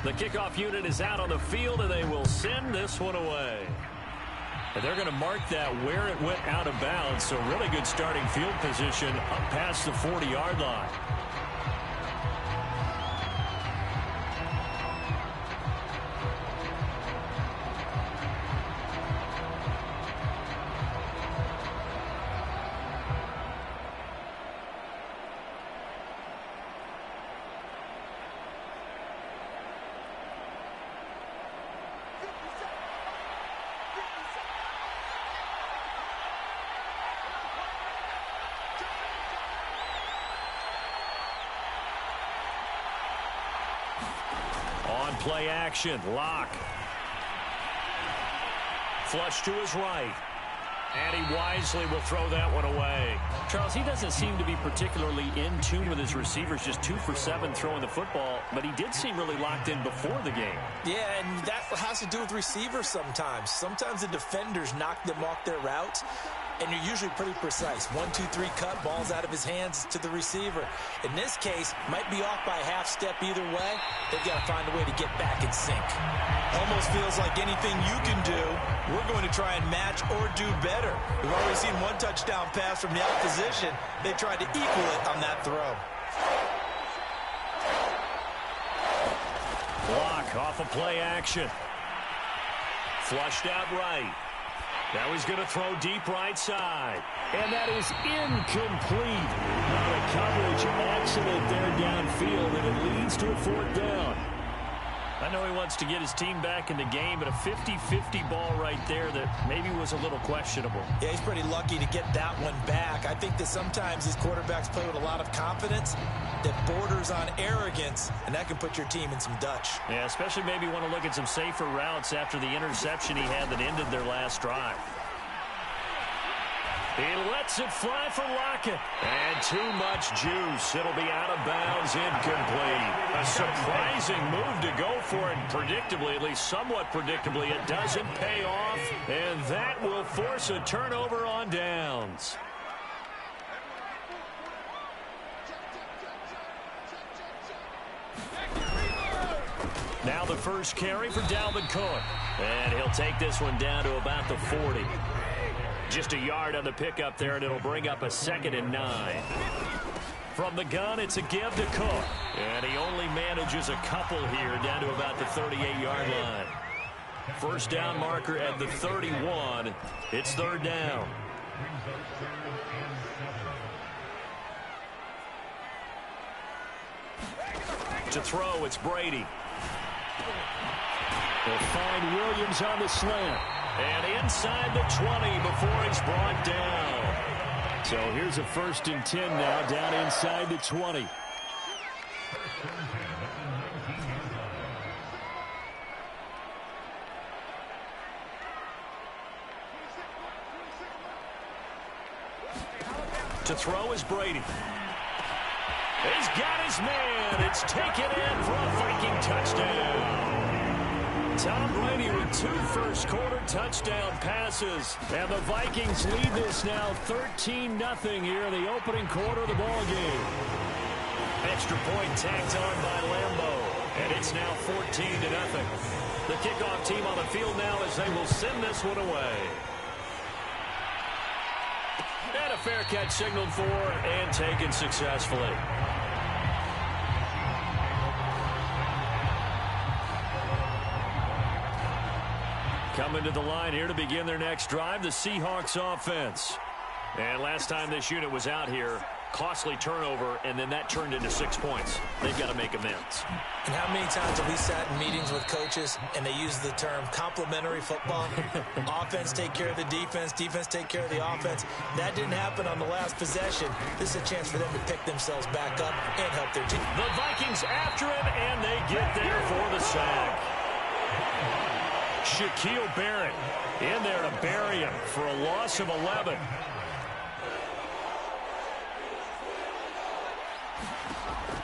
The kickoff unit is out on the field, and they will send this one away. And they're going to mark that where it went out of bounds, so really good starting field position up past the 40-yard line. On play action, Locke. Flush to his right. And he wisely will throw that one away. Charles, he doesn't seem to be particularly in tune with his receivers, just 2 for 7 throwing the football, but he did seem really locked in before the game. Yeah, and that has to do with receivers sometimes. Sometimes the defenders knock them off their routes, and you're usually pretty precise. 1, 2, 3 cut, ball's out of his hands to the receiver. In this case, might be off by a half step either way. They've got to find a way to get back in sync. Almost feels like anything you can do, we're going to try and match or do better. We've already seen one touchdown pass from the opposition. They tried to equal it on that throw. Block off of play action. Flushed out right. Now he's going to throw deep right side. And that is incomplete. Not a coverage accident there downfield, and it leads to a 4th down. I know he wants to get his team back in the game, but a 50-50 ball right there that maybe was a little questionable. Yeah, he's pretty lucky to get that one back. I think that sometimes these quarterbacks play with a lot of confidence that borders on arrogance, and that can put your team in some Dutch. Yeah, especially maybe want to look at some safer routes after the interception he had that ended their last drive. He lets it fly for Lockett. And too much juice. It'll be out of bounds, incomplete. A surprising move to go for it. Predictably, at least somewhat predictably, it doesn't pay off. And that will force a turnover on downs. Now the first carry for Dalvin Cook. And he'll take this one down to about the 40. Just a yard on the pickup there, and it'll bring up a 2nd and 9. From the gun, it's a give to Cook. And he only manages a couple here down to about the 38-yard line. First down marker at the 31. It's 3rd down. To throw, it's Brady. They'll find Williams on the slant. And inside the 20 before he's brought down. So here's a 1st and 10 now, down inside the 20. To throw is Brady. He's got his man. It's taken in for a Viking touchdown. Tom Brady with 2 first-quarter touchdown passes. And the Vikings lead this now 13-0 here in the opening quarter of the ballgame. Extra point tacked on by Lambeau. And it's now 14-0. The kickoff team on the field now as they will send this one away. And a fair catch signaled for and taken successfully. Coming to the line here to begin their next drive, the Seahawks offense. And last time this unit was out here, costly turnover, and then that turned into 6 points. They've got to make amends. And how many times have we sat in meetings with coaches and they use the term complementary football? Offense take care of the defense, defense take care of the offense. That didn't happen on the last possession. This is a chance for them to pick themselves back up and help their team. The Vikings after him, and they get there for the sack. Shaquille Barrett in there to bury him for a loss of 11.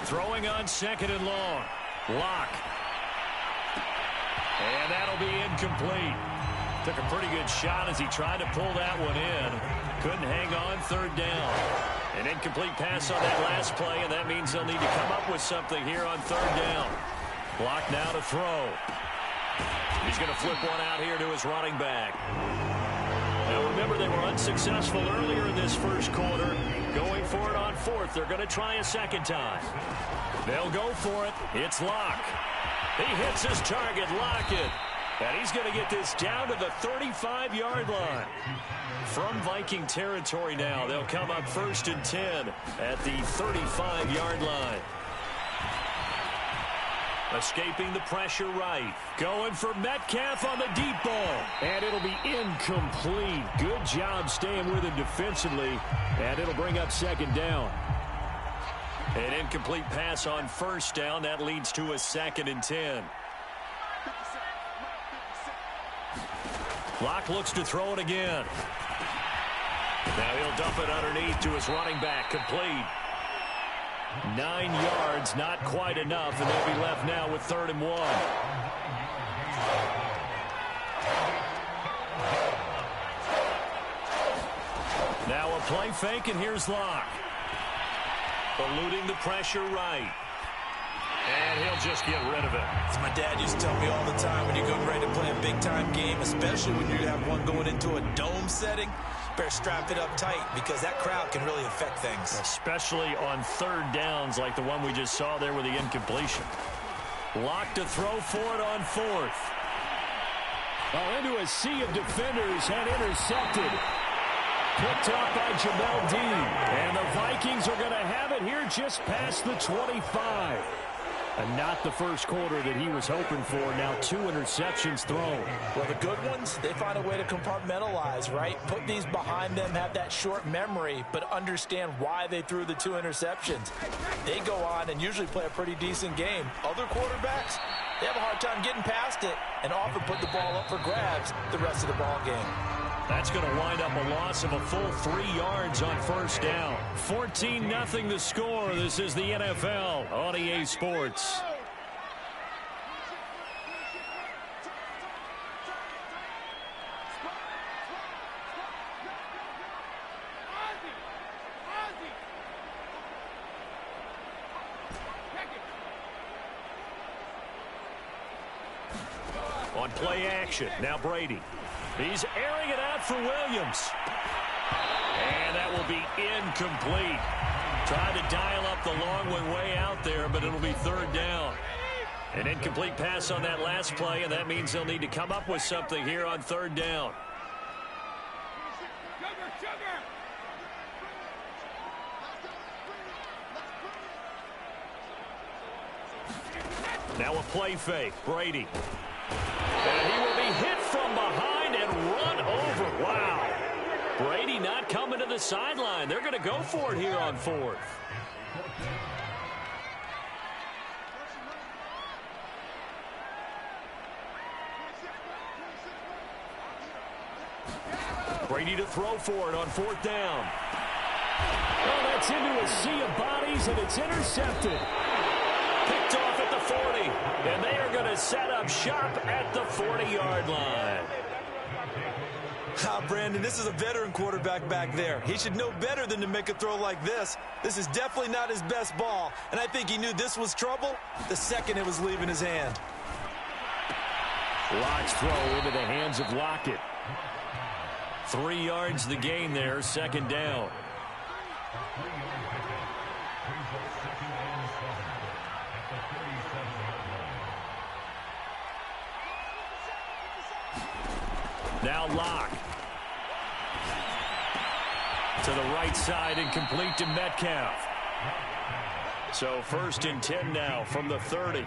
Throwing on 2nd and long. Lock. And that'll be incomplete. Took a pretty good shot as he tried to pull that one in. Couldn't hang on 3rd down. An incomplete pass on that last play, and that means they'll need to come up with something here on 3rd down. Block now to throw. He's going to flip one out here to his running back. Now remember, they were unsuccessful earlier in this first quarter. Going for it on fourth. They're going to try a second time. They'll go for it. It's Locke. He hits his target, Lockett. And he's going to get this down to the 35-yard line. From Viking territory now, they'll come up 1st and 10 at the 35-yard line. Escaping the pressure right. Going for Metcalf on the deep ball. And it'll be incomplete. Good job staying with him defensively. And it'll bring up 2nd down. An incomplete pass on 1st down. That leads to a 2nd and 10. Locke looks to throw it again. Now he'll dump it underneath to his running back. Complete. 9 yards, not quite enough, and they'll be left now with 3rd and 1. Now a play fake, and here's Locke. Eluding the pressure right. And he'll just get rid of it. As my dad used to tell me all the time, when you're getting ready to play a big-time game, especially when you have one going into a dome setting, better strap it up tight because that crowd can really affect things. Especially on 3rd downs like the one we just saw there with the incompletion. Locke to throw for it on 4th. Oh, into a sea of defenders and intercepted. Picked off by Jamel Dean. And the Vikings are going to have it here just past the 25. And not the first quarter that he was hoping for. Now 2 interceptions thrown. Well, the good ones, they find a way to compartmentalize, right? Put these behind them, have that short memory, but understand why they threw the 2 interceptions. They go on and usually play a pretty decent game. Other quarterbacks, they have a hard time getting past it and often put the ball up for grabs the rest of the ball game. That's going to wind up a loss of a full 3 yards on 1st down. 14-0 the score. This is the NFL on EA Sports. On play action, now Brady. He's airing it out for Williams. And that will be incomplete. Tried to dial up the long one way out there, but it'll be 3rd down. An incomplete pass on that last play, and that means they'll need to come up with something here on 3rd down. Now a play fake. Brady. And he will be hit from behind and run over. Wow. Brady not coming to the sideline. They're going to go for it here on 4th. Brady to throw for it on 4th down. Oh, that's into a sea of bodies, and it's intercepted. Picked off at the 40, and they are going to set up shop at the 40-yard line. Brandon, this is a veteran quarterback back there. He should know better than to make a throw like this. This is definitely not his best ball, and I think he knew this was trouble the second it was leaving his hand. Locke's throw into the hands of Lockett. 3 yards the gain there, 2nd down. Now Locke. To the right side and complete to Metcalf. So 1st and 10 now from the 30.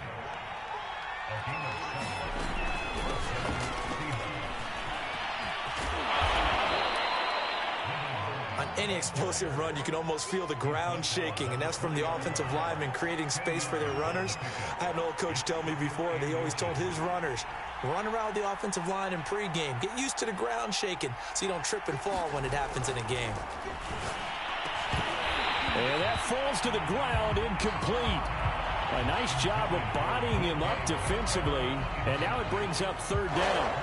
On any explosive run, you can almost feel the ground shaking, and that's from the offensive linemen creating space for their runners. I had an old coach tell me before, they always told his runners, run around the offensive line in pregame. Get used to the ground shaking so you don't trip and fall when it happens in a game. And that falls to the ground, incomplete. A nice job of bodying him up defensively, and now it brings up 3rd down.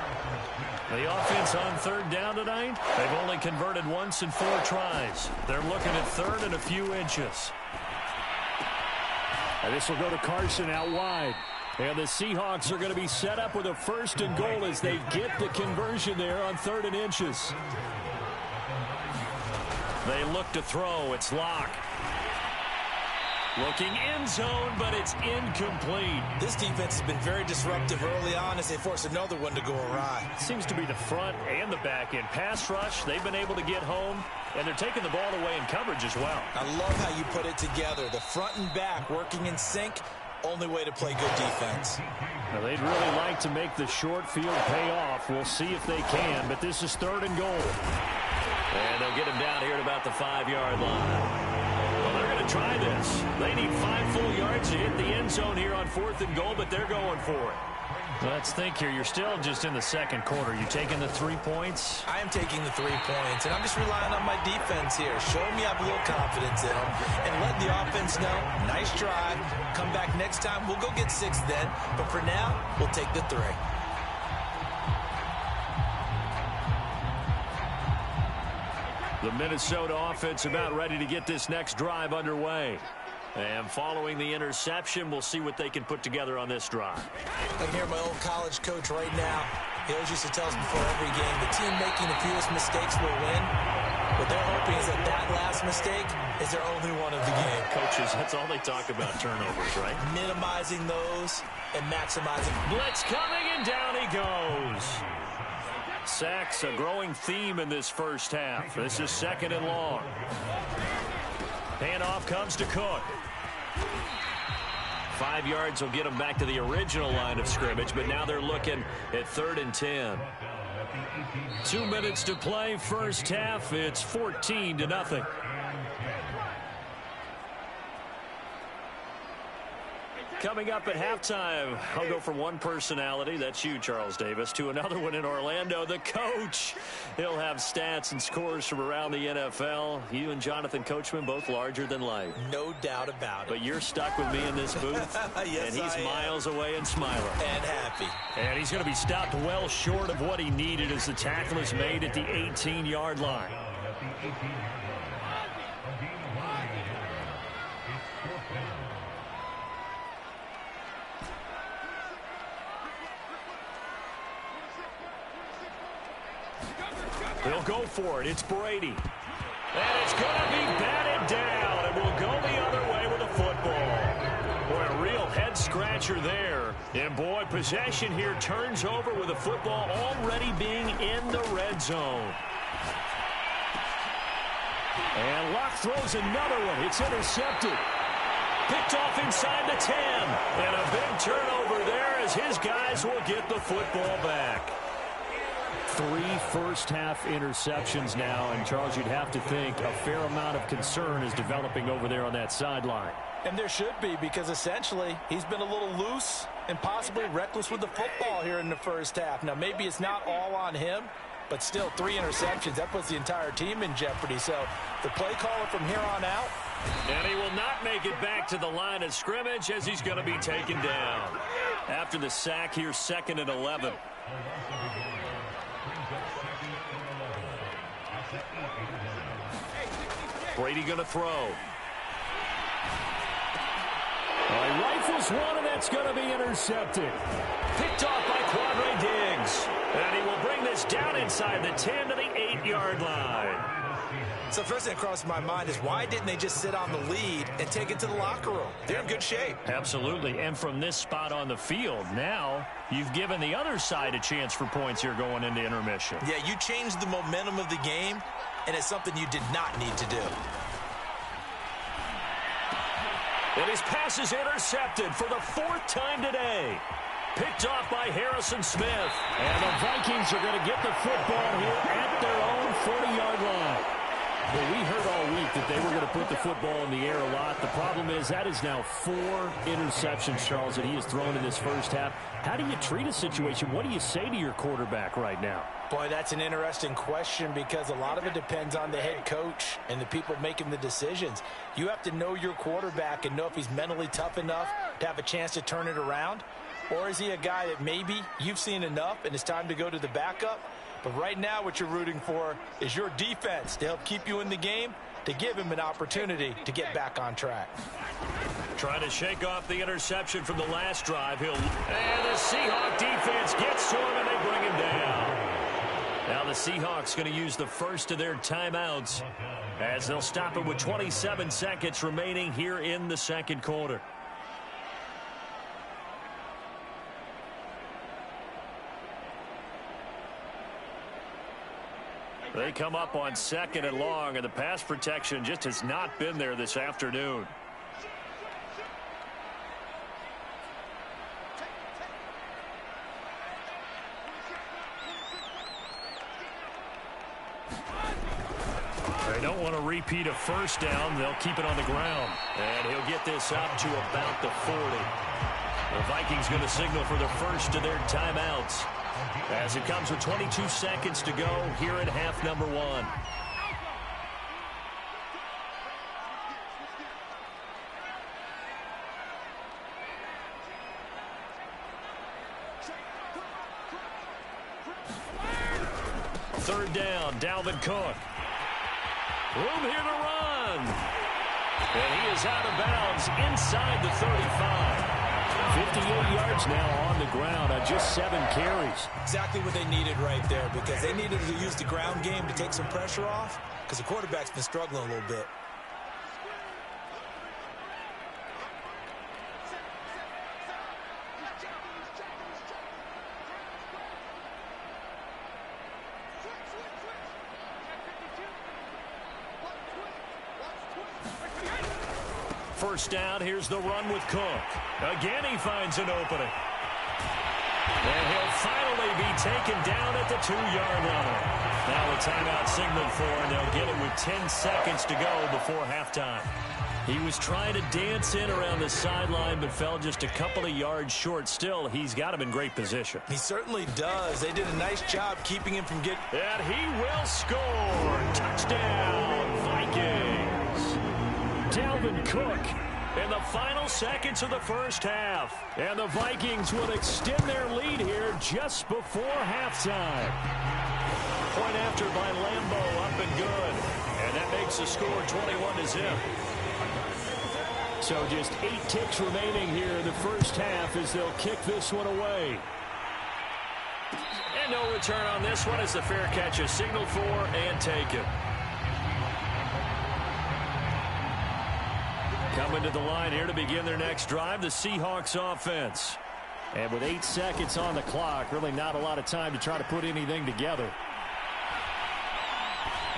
The offense on 3rd down tonight, they've only converted once in 4 tries. They're looking at 3rd and a few inches. And this will go to Carson out wide. And the Seahawks are going to be set up with a 1st and goal as they get the conversion there on 3rd and inches. They look to throw. It's Locke. Looking end zone, but it's incomplete. This defense has been very disruptive early on as they force another one to go awry. Seems to be the front and the back end. Pass rush, they've been able to get home, and they're taking the ball away in coverage as well. I love how you put it together. The front and back working in sync. Only way to play good defense. Now, they'd really like to make the short field pay off. We'll see if they can, but this is 3rd and goal. And they'll get him down here at about the 5-yard line. Well, they're going to try this. They need 5 full yards to hit the end zone here on 4th and goal, but they're going for it. Let's think here. You're still just in the 2nd quarter. You taking the 3 points? I am taking the 3 points, and I'm just relying on my defense here. Show me I have a little confidence in them, and let the offense know, nice try. Come back next time. We'll go get 6 then, but for now, we'll take the 3. The Minnesota offense about ready to get this next drive underway. And following the interception, we'll see what they can put together on this drive. I can hear my old college coach right now. He always used to tell us before every game, the team making the fewest mistakes will win. What they're hoping is that last mistake is their only one of the game. Coaches, that's all they talk about, turnovers, right? Minimizing those and maximizing. Blitz coming, and down he goes. Sacks, a growing theme in this first half. This is 2nd and long. Handoff comes to Cook. 5 yards will get them back to the original line of scrimmage, but now they're looking at 3rd and 10. 2 minutes to play, first half. It's 14-0. Coming up at halftime, I'll go from one personality, that's you, Charles Davis, to another one in Orlando, the coach. He'll have stats and scores from around the NFL. You and Jonathan Coachman, both larger than life. No doubt about it. But you're stuck with me in this booth, yes, and he's miles away and smiling. And happy. And he's going to be stopped well short of what he needed as the tackle is made at the 18-yard line. They'll go for it. It's Brady. And it's going to be batted down. And we'll go the other way with the football. Boy, a real head-scratcher there. And, boy, possession here turns over with the football already being in the red zone. And Locke throws another one. It's intercepted. Picked off inside the 10. And a big turnover there as his guys will get the football back. 3 first-half interceptions now, and Charles, you'd have to think a fair amount of concern is developing over there on that sideline. And there should be, because essentially he's been a little loose and possibly reckless with the football here in the first half. Now, maybe it's not all on him, but still 3 interceptions. That puts the entire team in jeopardy. So the play caller from here on out. And he will not make it back to the line of scrimmage as he's going to be taken down. After the sack here, 2nd and 11. Brady going to throw. He rifles one, and that's going to be intercepted. Picked off by Quadre Diggs. And he will bring this down inside the 10 to the 8-yard line. So first thing that crosses my mind is why didn't they just sit on the lead and take it to the locker room? They're in good shape. Absolutely. And from this spot on the field, now you've given the other side a chance for points here going into intermission. Yeah, you changed the momentum of the game, and it's something you did not need to do. And his pass is intercepted for the 4th time today. Picked off by Harrison Smith. And the Vikings are going to get the football here at their own 40-yard line. Well, we heard all week that they were going to put the football in the air a lot. The problem is that is now 4 interceptions, Charles, that he has thrown in this first half. How do you treat a situation? What do you say to your quarterback right now? Boy, that's an interesting question because a lot of it depends on the head coach and the people making the decisions. You have to know your quarterback and know if he's mentally tough enough to have a chance to turn it around. Or is he a guy that maybe you've seen enough and it's time to go to the backup? But right now what you're rooting for is your defense to help keep you in the game, to give him an opportunity to get back on track. Trying to shake off the interception from the last drive. And the Seahawk defense gets to him, and they bring him down. Now the Seahawks going to use the first of their timeouts as they'll stop it with 27 seconds remaining here in the second quarter. They come up on 2nd and long, and the pass protection just has not been there this afternoon. They don't want to repeat a first down. They'll keep it on the ground. And he'll get this up to about the 40. The Vikings going to signal for the first of their timeouts as it comes with 22 seconds to go here at half number 1. Third down, Dalvin Cook. Room here to run. And he is out of bounds inside the 35. 58 yards now on the ground on just 7 carries. Exactly what they needed right there, because they needed to use the ground game to take some pressure off, because the quarterback's been struggling a little bit. First down, here's the run with Cook. Again, he finds an opening. And he'll finally be taken down at the 2-yard line. Now a timeout signaled for, and they'll get it with 10 seconds to go before halftime. He was trying to dance in around the sideline, but fell just a couple of yards short. Still, he's got him in great position. He certainly does. They did a nice job keeping him from getting... And he will score. Touchdown, Vikings. Dalvin Cook in the final seconds of the first half. And the Vikings will extend their lead here just before halftime. Point after by Lambeau, up and good. And that makes the score 21-0. So just 8 ticks remaining here in the first half as they'll kick this one away. And no return on this one as the fair catch is signaled for and taken. Coming to the line here to begin their next drive, the Seahawks offense. And with 8 seconds on the clock, really not a lot of time to try to put anything together.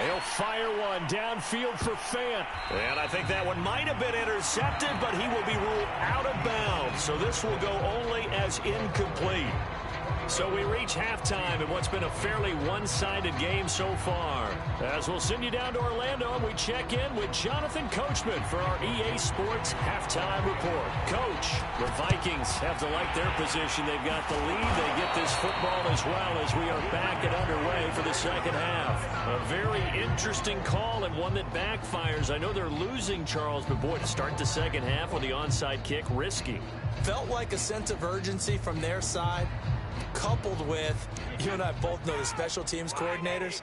He'll fire one downfield for Fant. And I think that one might have been intercepted, but he will be ruled out of bounds. So this will go only as incomplete. So we reach halftime in what's been a fairly one-sided game so far. As we'll send you down to Orlando, and we check in with Jonathan Coachman for our EA Sports Halftime Report. Coach, the Vikings have to like their position. They've got the lead. They get this football as well as we are back and underway for the second half. A very interesting call and one that backfires. I know they're losing, Charles, but boy, to start the second half with the onside kick, risky. Felt like a sense of urgency from their side, coupled with, you and I both know the special teams coordinators,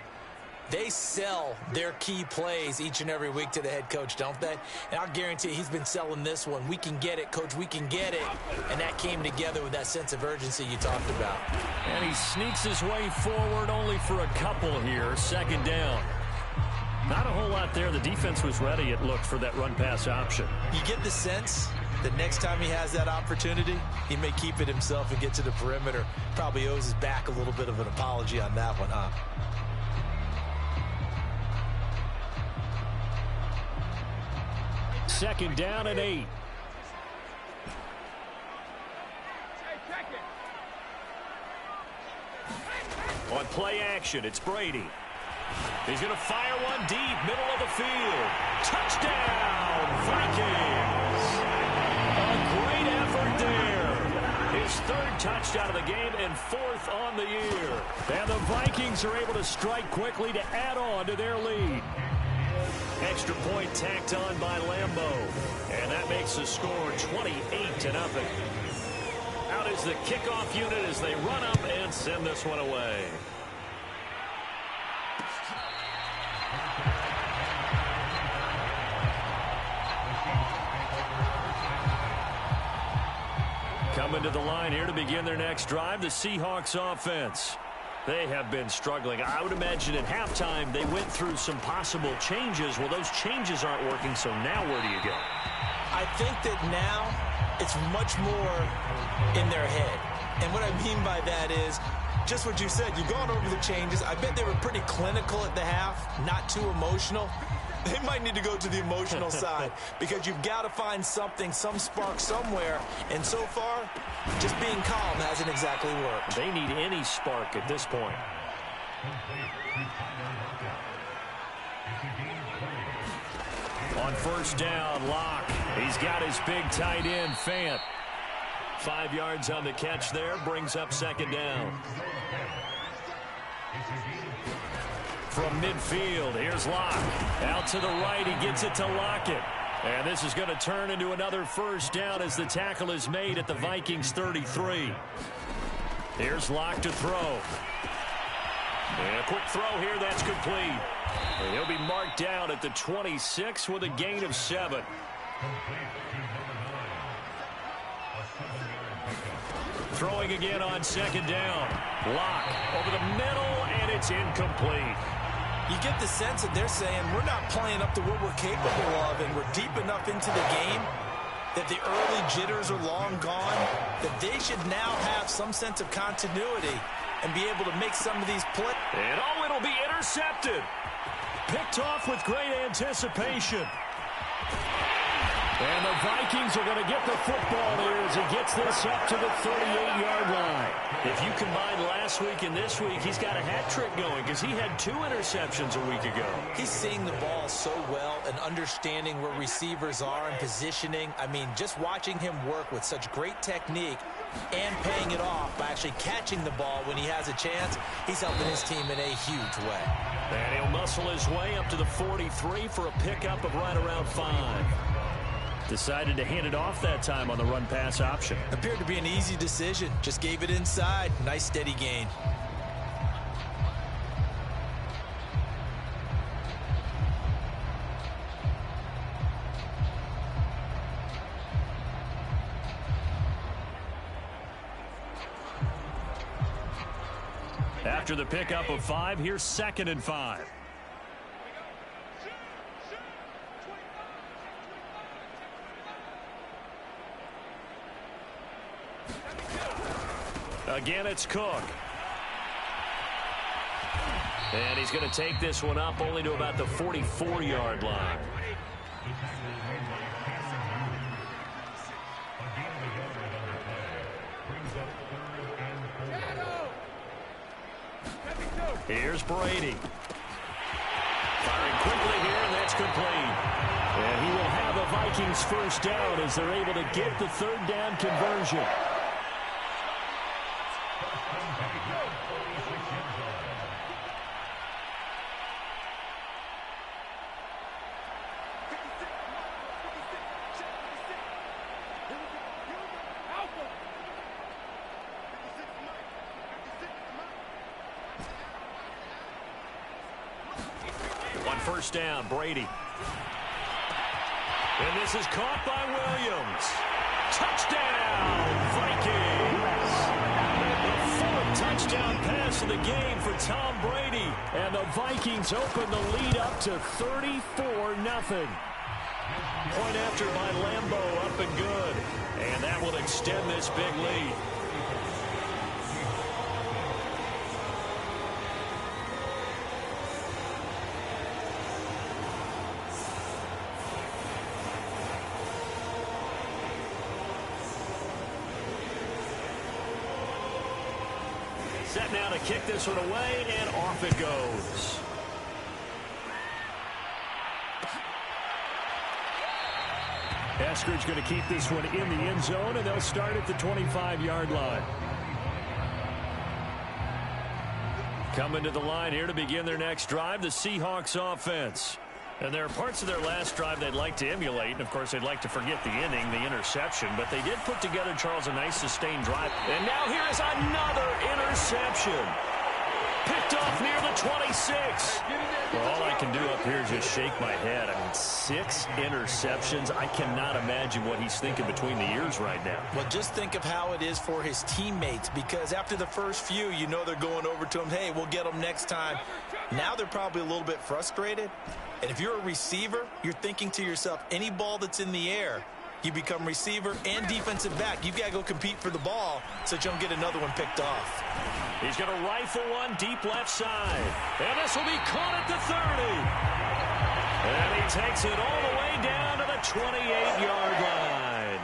they sell their key plays each and every week to the head coach, don't they? And I'll guarantee he's been selling this one. We can get it, coach, we can get it. And that came together with that sense of urgency you talked about. And he sneaks his way forward only for a couple here. Second down. Not a whole lot there. The defense was ready, it looked, for that run-pass option. You get the sense that next time he has that opportunity, he may keep it himself and get to the perimeter. Probably owes his back a little bit of an apology on that one, huh? Second down and 8. On play action, it's Brady. He's going to fire one deep, middle of the field. Touchdown, Vikings! A great effort there. His third touchdown of the game and fourth on the year. And the Vikings are able to strike quickly to add on to their lead. Extra point tacked on by Lambeau. And that makes the score 28-0. Out is the kickoff unit as they run up and send this one away. Coming to the line here to begin their next drive, the Seahawks offense. They have been struggling. I would imagine at halftime they went through some possible changes. Well, those changes aren't working, so now where do you go? I think that now it's much more in their head. And what I mean by that is just what you said. You've gone over the changes. I bet they were pretty clinical at the half, not too emotional. They might need to go to the emotional side because you've got to find something, some spark somewhere. And so far, just being calm hasn't exactly worked. They need any spark at this point. On first down, Locke. He's got his big tight end, Fant. 5 yards on the catch there, brings up second down. From midfield, here's Locke. Out to the right, he gets it to Lockett. And this is going to turn into another first down as the tackle is made at the Vikings 33. Here's Locke to throw. And a quick throw here, that's complete. And he'll be marked down at the 26 with a gain of 7. Throwing again on second down. Locke over the middle, and it's incomplete. You get the sense that they're saying we're not playing up to what we're capable of, and we're deep enough into the game that the early jitters are long gone, that they should now have some sense of continuity and be able to make some of these plays. And oh, it'll be intercepted. Picked off with great anticipation. And the Vikings are going to get the football here as he gets this up to the 38-yard line. If you combine last week and this week, he's got a hat trick going because he had 2 interceptions a week ago. He's seeing the ball so well and understanding where receivers are and positioning. I mean, just watching him work with such great technique and paying it off by actually catching the ball when he has a chance, he's helping his team in a huge way. And he'll muscle his way up to the 43 for a pickup of right around 5. Decided to hand it off that time on the run-pass option. Appeared to be an easy decision. Just gave it inside. Nice steady gain. After the pickup of 5, here's 2nd and 5. Again, it's Cook. And he's going to take this one up only to about the 44-yard line. Here's Brady. Firing quickly here, and that's complete. And he will have a Vikings first down as they're able to get the 3rd down conversion. First down, Brady. And this is caught by Williams. Touchdown, Vikings! The 4th touchdown pass of the game for Tom Brady. And the Vikings open the lead up to 34-0. Point after by Lambeau, up and good. And that will extend this big lead. Set now to kick this one away, and off it goes. Eskridge going to keep this one in the end zone, and they'll start at the 25-yard line. Coming to the line here to begin their next drive, the Seahawks offense. And there are parts of their last drive they'd like to emulate. And, of course, they'd like to forget the inning, the interception. But they did put together, Charles, a nice sustained drive. And now here is another interception. Picked off near the 26. Well, all I can do up here is just shake my head. I mean, 6 interceptions. I cannot imagine what he's thinking between the ears right now. Well, just think of how it is for his teammates, because after the first few, you know they're going over to him, hey, we'll get them next time. Now they're probably a little bit frustrated. And if you're a receiver, you're thinking to yourself, any ball that's in the air, you become receiver and defensive back. You've got to go compete for the ball so that you don't get another one picked off. He's going to rifle one deep left side. And this will be caught at the 30. And he takes it all the way down to the 28-yard line.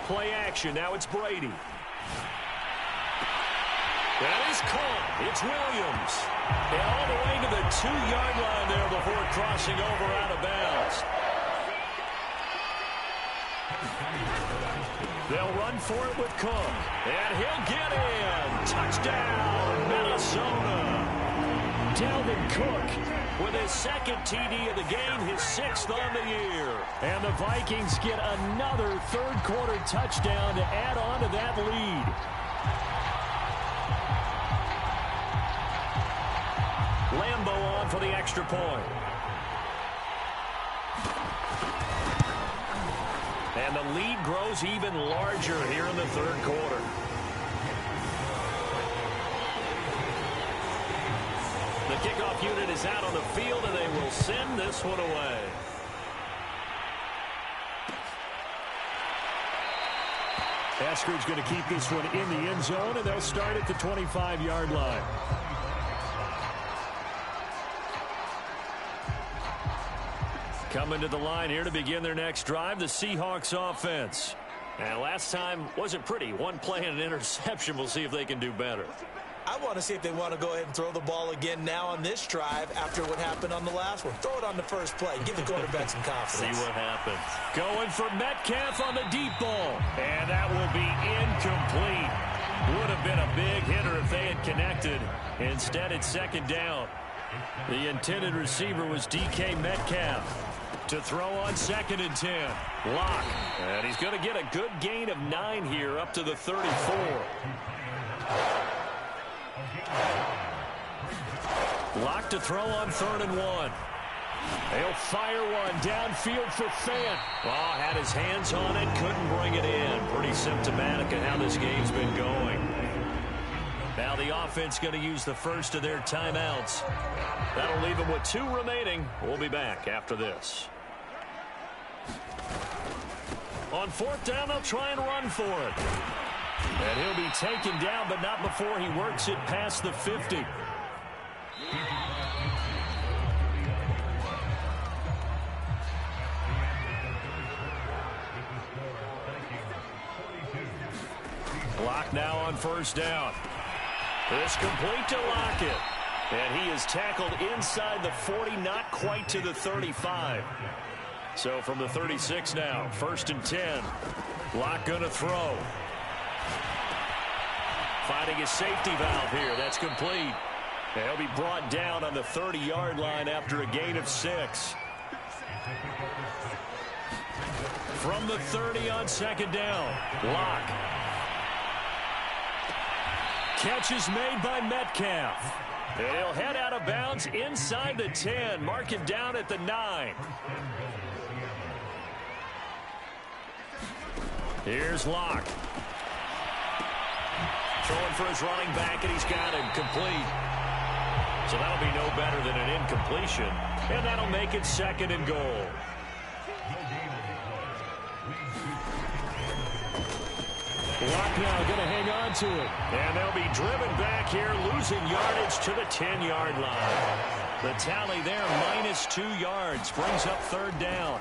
Play action. Now it's Brady. That is caught. It's Williams. And all the way to the 2-yard line there before crossing over out of bounds. They'll run for it with Cook. And he'll get in. Touchdown, Minnesota. Dalvin Cook with his second TD of the game, his 6th on the year. And the Vikings get another third-quarter touchdown to add on to that lead. Lambeau on for the extra point. And the lead grows even larger here in the third quarter. The kickoff unit is out on the field, and they will send this one away. Eskridge's going to keep this one in the end zone, and they'll start at the 25-yard line. Coming to the line here to begin their next drive, the Seahawks offense. And last time wasn't pretty. One play and an interception. We'll see if they can do better. I want to see if they want to go ahead and throw the ball again now on this drive after what happened on the last one. Throw it on the first play. Give the quarterback some confidence. See what happens. Going for Metcalf on the deep ball. And that will be incomplete. Would have been a big hitter if they had connected. Instead, it's second down. The intended receiver was DK Metcalf. To throw on 2nd and 10. Lock. And he's going to get a good gain of 9 here up to the 34. Lock to throw on 3rd and 1. They'll fire one downfield for Fant. Oh, had his hands on it, couldn't bring it in. Pretty symptomatic of how this game's been going. Now the offense going to use the first of their timeouts. That'll leave them with 2 remaining. We'll be back after this. On 4th down, they'll try and run for it. And he'll be taken down, but not before he works it past the 50. Lock now on 1st down. It's complete to Lockett. And he is tackled inside the 40, not quite to the 35. So from the 36 now, 1st and 10. Lock going to throw. Finding his safety valve here. That's complete. And he'll be brought down on the 30-yard line after a gain of 6. From the 30 on 2nd down. Lock. Catch is made by Metcalf. And he'll head out of bounds inside the 10. Mark him down at the 9. Here's Lock. Throwing for his running back, and he's got him complete. So that'll be no better than an incompletion. And that'll make it 2nd and goal. Lock now going to hang on to it. And they'll be driven back here, losing yardage to the 10-yard line. The tally there, -2 yards, brings up 3rd down.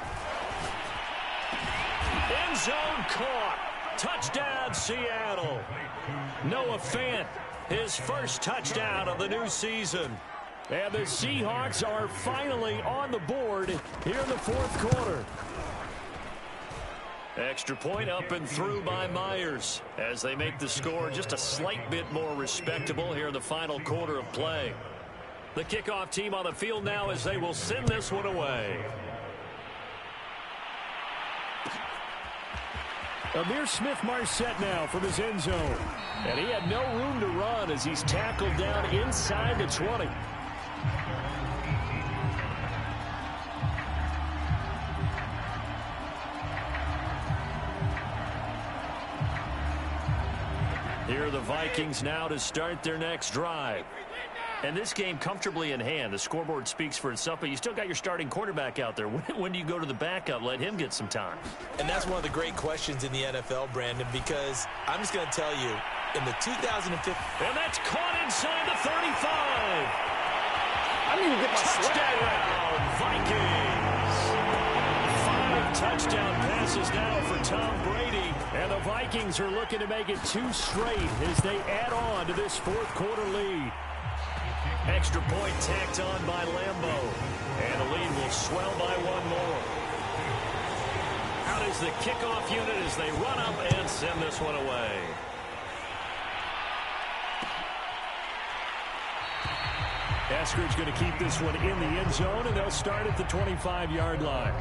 End zone caught. Touchdown, Seattle. Noah Fant, his first touchdown of the new season. And the Seahawks are finally on the board here in the 4th quarter. Extra point up and through by Myers as they make the score just a slight bit more respectable here in the final quarter of play. The kickoff team on the field now as they will send this one away. Amir Smith-Marset now from his end zone. And he had no room to run as he's tackled down inside the 20. Here are the Vikings now to start their next drive. And this game comfortably in hand. The scoreboard speaks for itself, but you still got your starting quarterback out there. When do you go to the backup? Let him get some time. And that's one of the great questions in the NFL, Brandon, because I'm just going to tell you, in the 2015... And that's caught inside the 35. I need to get my touchdown, Vikings. 5 touchdown passes now for Tom Brady. And the Vikings are looking to make it 2 straight as they add on to this fourth quarter lead. Extra point tacked on by Lambeau. And the lead will swell by 1 more. Out is the kickoff unit as they run up and send this one away. Eskridge going to keep this one in the end zone, and they'll start at the 25-yard line.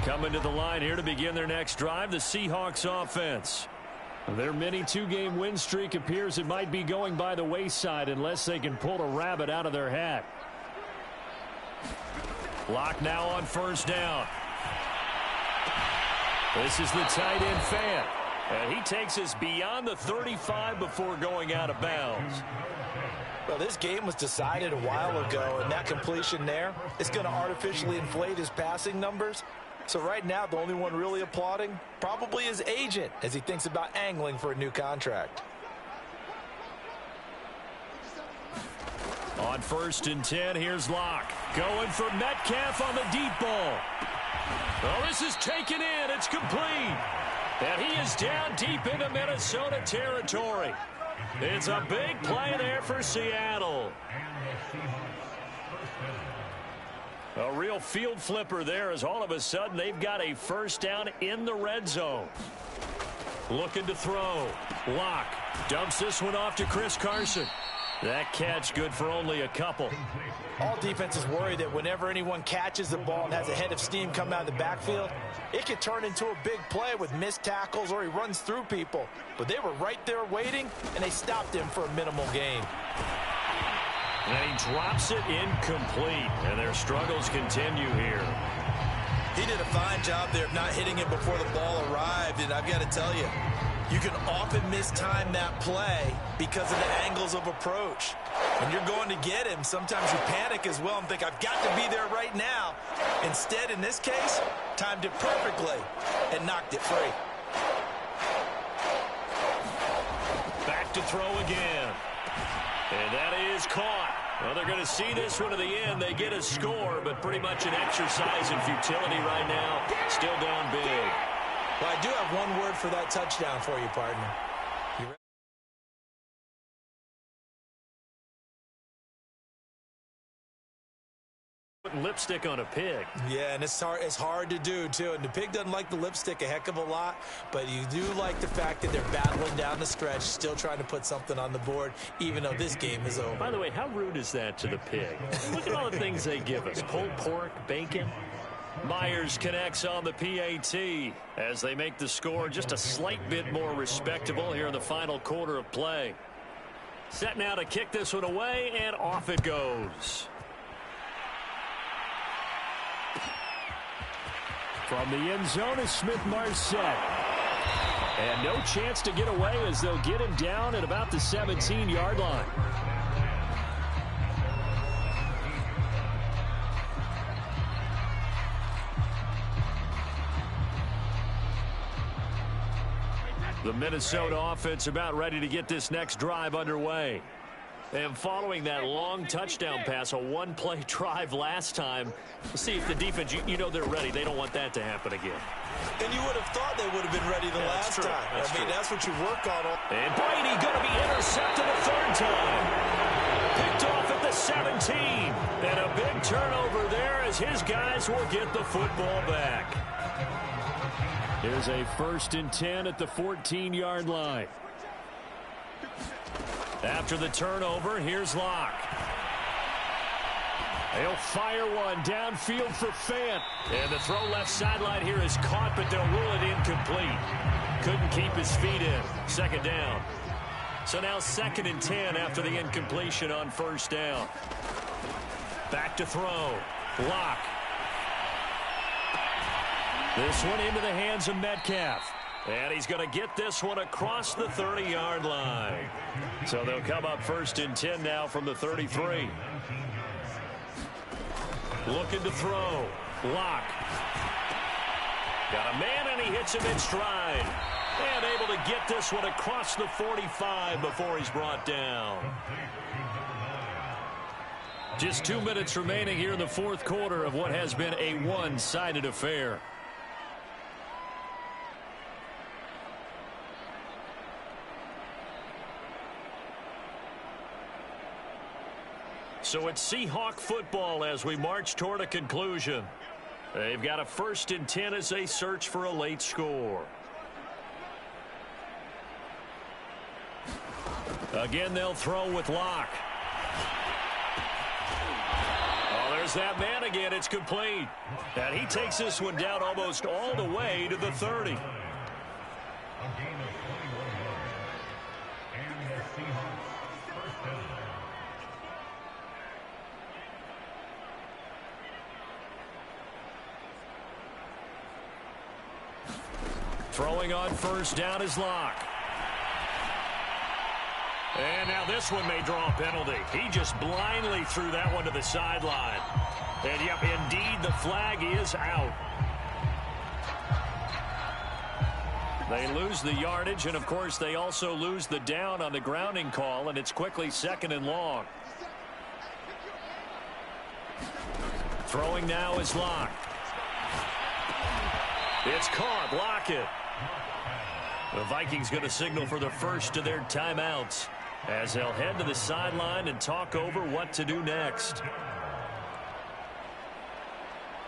Coming to the line here to begin their next drive, the Seahawks offense. Their mini 2-game win streak appears it might be going by the wayside unless they can pull a rabbit out of their hat. Lock now on first down. This is the tight end Fant. And he takes us beyond the 35 before going out of bounds. Well, this game was decided a while ago, and that completion there is going to artificially inflate his passing numbers. So right now, the only one really applauding probably his agent as he thinks about angling for a new contract. On 1st and 10, here's Locke. Going for Metcalf on the deep ball. Well, this is taken in. It's complete. And he is down deep into Minnesota territory. It's a big play there for Seattle. A real field flipper there as all of a sudden they've got a first down in the red zone. Looking to throw. Locke dumps this one off to Chris Carson. That catch good for only a couple. All defenses worry that whenever anyone catches the ball and has a head of steam come out of the backfield, it could turn into a big play with missed tackles or he runs through people. But they were right there waiting, and they stopped him for a minimal gain. And he drops it incomplete, and their struggles continue here. He did a fine job there of not hitting it before the ball arrived, and I've got to tell you, you can often mistime that play because of the angles of approach. When you're going to get him, sometimes you panic as well and think, I've got to be there right now. Instead, in this case, timed it perfectly and knocked it free. Back to throw again. And that is caught. Well, they're going to see this one to the end. They get a score, but pretty much an exercise in futility right now. Still down big. Well, I do have one word for that touchdown for you, partner. Putting lipstick on a pig. Yeah, and it's hard to do, too. And the pig doesn't like the lipstick a heck of a lot, but you do like the fact that they're battling down the stretch, still trying to put something on the board, even though this game is over. By the way, how rude is that to the pig? Look at all the things they give us. Pulled pork, bacon. Myers connects on the PAT as they make the score just a slight bit more respectable here in the final quarter of play. Set now to kick this one away, and off it goes. From the end zone is Smith-Marset. And no chance to get away as they'll get him down at about the 17-yard line. The Minnesota offense about ready to get this next drive underway. And following that long touchdown pass, a one-play drive last time, we'll see if the defense, you know they're ready. They don't want that to happen again. And you would have thought they would have been ready the last time. That's what you work on. And Brady going to be intercepted a third time. Picked off at the 17. And a big turnover there as his guys will get the football back. Here's a 1st and 10 at the 14-yard line. After the turnover, here's Locke. They'll fire one downfield for Fant. And the throw left sideline here is caught, but they'll rule it incomplete. Couldn't keep his feet in. Second down. So now 2nd and 10 after the incompletion on first down. Back to throw. Lock. This one into the hands of Metcalf. And he's going to get this one across the 30-yard line. So they'll come up 1st and 10 now from the 33. Looking to throw. Lock. Got a man, and he hits him in stride. And able to get this one across the 45 before he's brought down. Just 2 minutes remaining here in the 4th quarter of what has been a one-sided affair. So it's Seahawk football as we march toward a conclusion. They've got a 1st and 10 as they search for a late score. Again, they'll throw with Lock. Oh, there's that man again. It's complete. And he takes this one down almost all the way to the 30. Throwing on first down is Lock. And now this one may draw a penalty. He just blindly threw that one to the sideline. And, yep, indeed, the flag is out. They lose the yardage, and, of course, they also lose the down on the grounding call, and it's quickly 2nd and long. Throwing now is Lock. It's caught. Lockett. The Vikings going to signal for the first of their timeouts as they'll head to the sideline and talk over what to do next.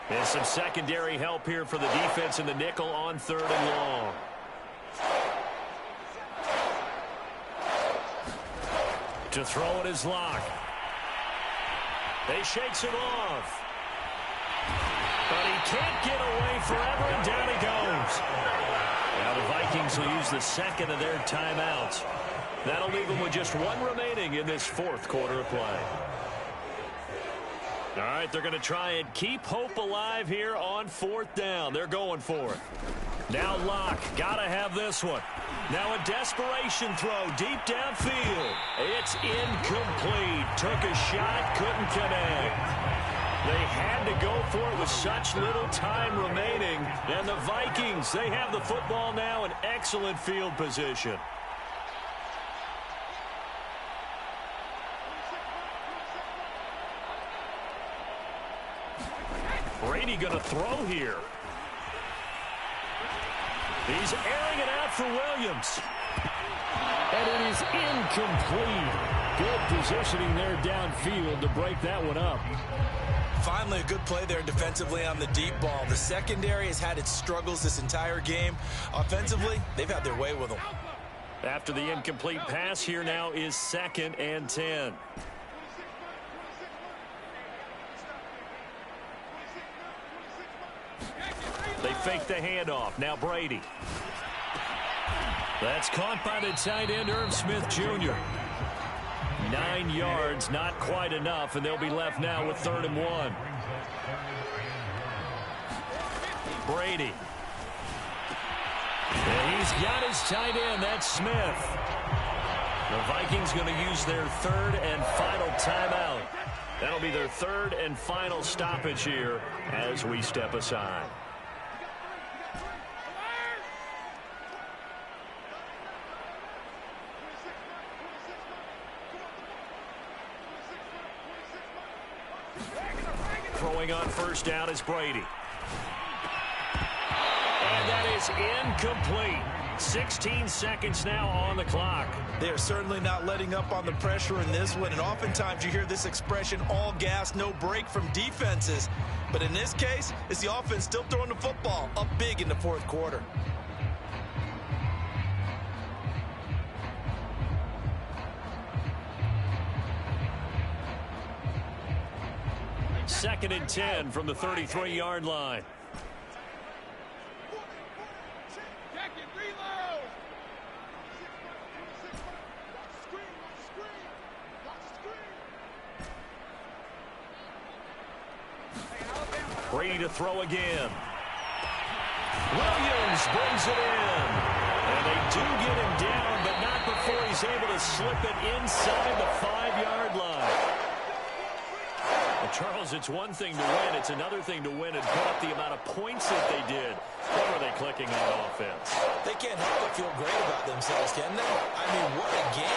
And some secondary help here for the defense in the nickel on 3rd and long. To throw it is Lock. They shakes it off. But he can't get away forever, and down he goes. Now the Vikings will use the 2nd of their timeouts. That'll leave them with just one remaining in this 4th quarter of play. All right, they're going to try and keep hope alive here on 4th down. They're going for it. Now Lock, got to have this one. Now a desperation throw deep downfield. It's incomplete. Took a shot, couldn't connect. They had to go for it with such little time remaining. And the Vikings, they have the football now in excellent field position. Brady going to throw here. He's airing it out for Williams. And it is incomplete. Good positioning there downfield to break that one up. Finally, a good play there defensively on the deep ball. The secondary has had its struggles this entire game. Offensively, they've had their way with them. After the incomplete pass, here now is 2nd and 10. They fake the handoff. Now Brady. That's caught by the tight end, Irv Smith Jr. 9 yards, not quite enough, and they'll be left now with 3rd and 1. Brady. And he's got his tight end. That's Smith. The Vikings going to use their 3rd and final timeout. That'll be their 3rd and final stoppage here as we step aside. Throwing on first down is Brady. And that is incomplete. 16 seconds now on the clock. They are certainly not letting up on the pressure in this one, and oftentimes you hear this expression, all gas, no break from defenses. But in this case, it's the offense still throwing the football up big in the 4th quarter. 2nd and 10 from the 33-yard line. Brady to throw again. Williams brings it in. And they do get him down, but not before he's able to slip it inside the 5-yard line. Well, Charles, it's one thing to win. It's another thing to win and put up the amount of points that they did. What were they clicking on offense? They can't help but feel great about themselves, can they? I mean, what a game